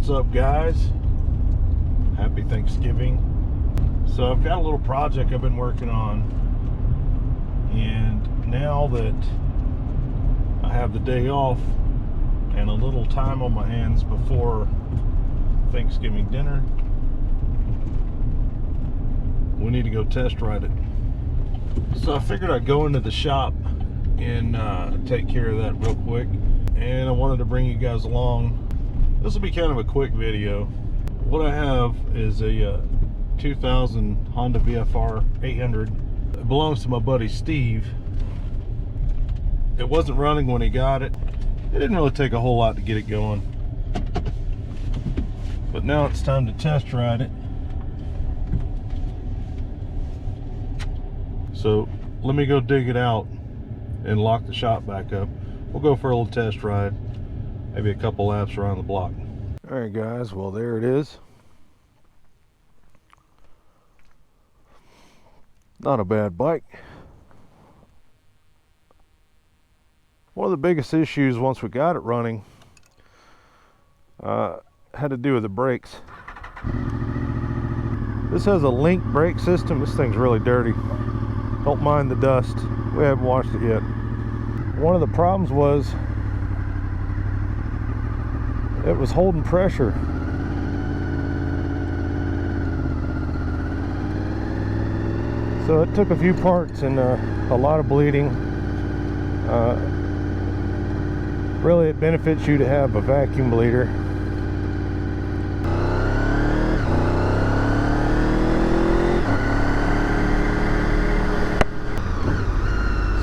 What's up, guys? Happy Thanksgiving. So I've got a little project I've been working on, and now that I have the day off and a little time on my hands before Thanksgiving dinner, we need to go test ride it. So I figured I'd go into the shop and take care of that real quick, and I wanted to bring you guys along. This will be kind of a quick video. What I have is a 2000 Honda VFR800. It belongs to my buddy Steve. It wasn't running when he got it. It didn't really take a whole lot to get it going, but now it's time to test ride it. So let me go dig it out and lock the shop back up. We'll go for a little test ride, maybe a couple laps around the block. All right, guys, well, there it is. Not a bad bike. One of the biggest issues once we got it running had to do with the brakes. This has a link brake system. This thing's really dirty. Don't mind the dust. We haven't washed it yet. One of the problems was it was holding pressure. So it took a few parts and a lot of bleeding. Really, it benefits you to have a vacuum bleeder.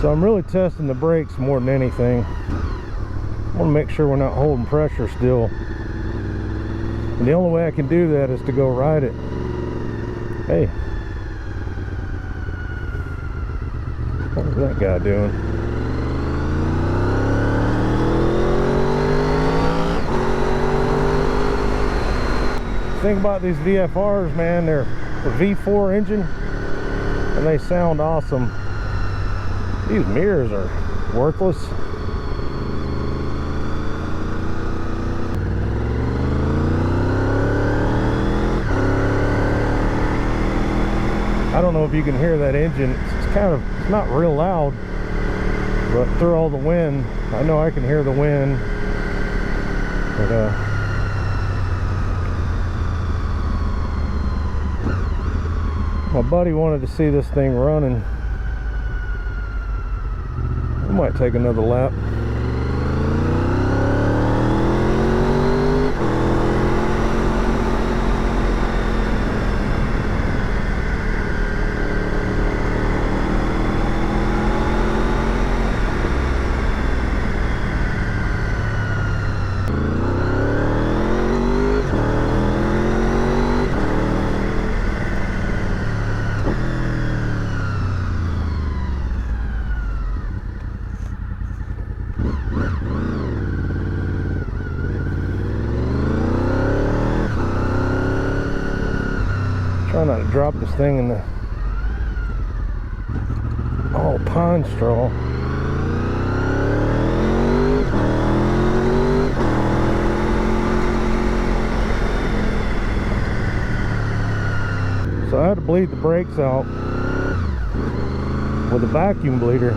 So I'm really testing the brakes more than anything. I want to make sure we're not holding pressure still. And the only way I can do that is to go ride it. Hey, what is that guy doing? The thing about these VFRs, man, they're a V4 engine and they sound awesome. These mirrors are worthless. I don't know if you can hear that engine. It's not real loud, but through all the wind, I know I can hear the wind. But my buddy wanted to see this thing running. I might take another lap. Try not to drop this thing in the pine straw. So I had to bleed the brakes out with a vacuum bleeder.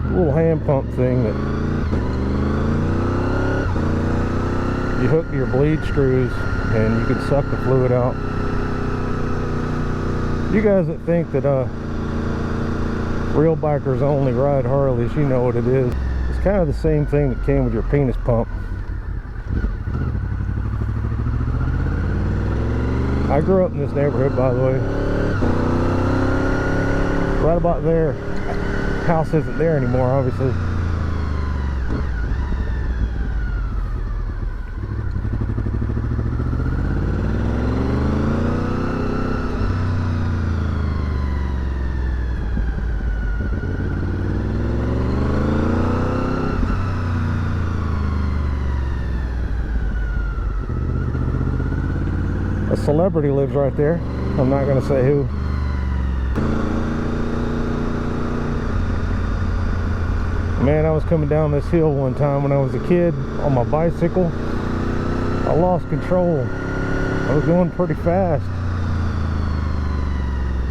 A little hand pump thing that you hook to your bleed screws and you can suck the fluid out. You guys that think that real bikers only ride Harleys, you know what it is. It's kind of the same thing that came with your penis pump. I grew up in this neighborhood, by the way. Right about there. House isn't there anymore, obviously. A celebrity lives right there. I'm not going to say who. Man, I was coming down this hill one time when I was a kid on my bicycle. I lost control. I was going pretty fast.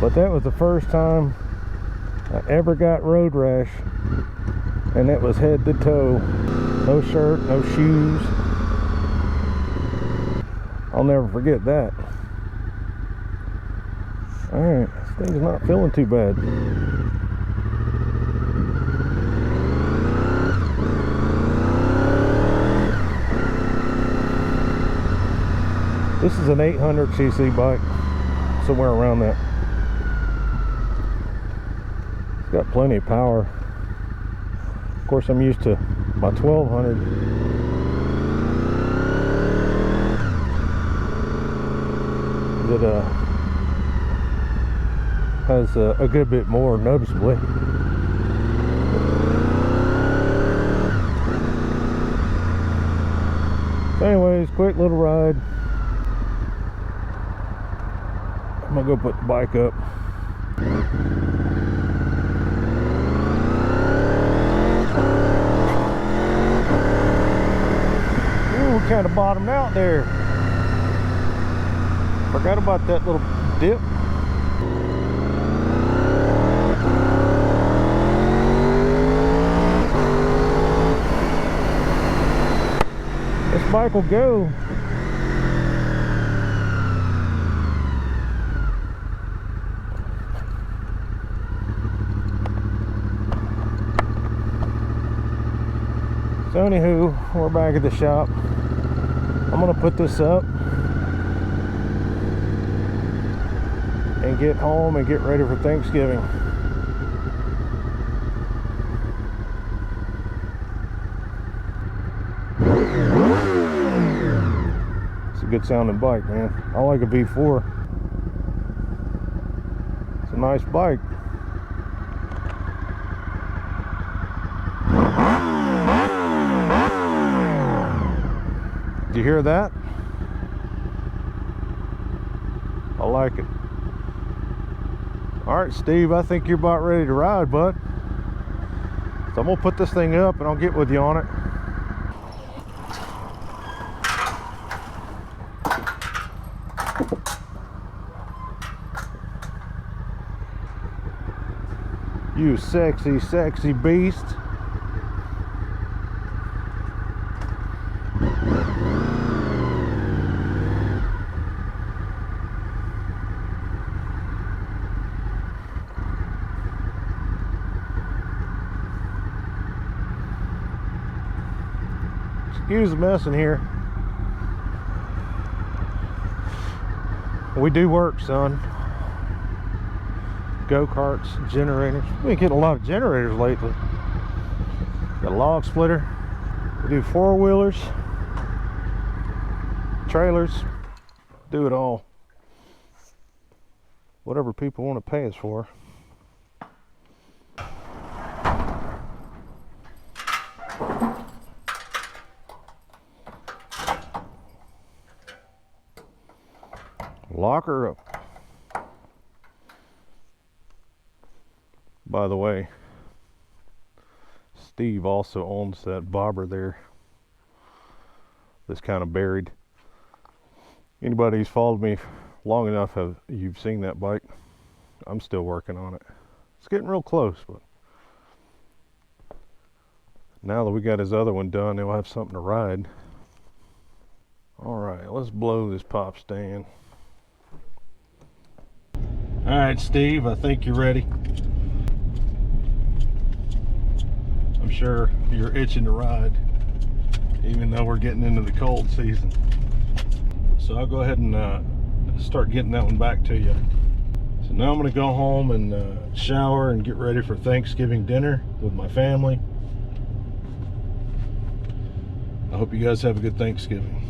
But that was the first time I ever got road rash. And it was head to toe. No shirt, no shoes. I'll never forget that. Alright, this thing's not feeling too bad. This is an 800cc bike, somewhere around that. It's got plenty of power. Of course, I'm used to my 1200. That has a good bit more noticeably. So anyways, quick little ride. I'm gonna go put the bike up. Ooh, we kind of bottomed out there. Forgot about that little dip. This bike will go. So anywho, we're back at the shop. I'm gonna put this up and get home and get ready for Thanksgiving. It's a good sounding bike, man. I like a V4. It's a nice bike. Did you hear that? I like it. Alright, Steve, I think you're about ready to ride, bud. So I'm gonna put this thing up and I'll get with you on it. You sexy, sexy beast. Excuse the mess in here. We do work, son. Go-karts, generators. We ain't getting a lot of generators lately. Got a log splitter. We do four-wheelers, trailers, do it all. Whatever people want to pay us for. Lock her up. By the way, Steve also owns that bobber there that's kind of buried. Anybody who's followed me long enough, you've seen that bike. I'm still working on it. It's getting real close, but now that we got his other one done, he'll have something to ride. All right, let's blow this pop stand. All right, Steve, I think you're ready. I'm sure you're itching to ride, even though we're getting into the cold season. So I'll go ahead and start getting that one back to you. So now I'm gonna go home and shower and get ready for Thanksgiving dinner with my family. I hope you guys have a good Thanksgiving.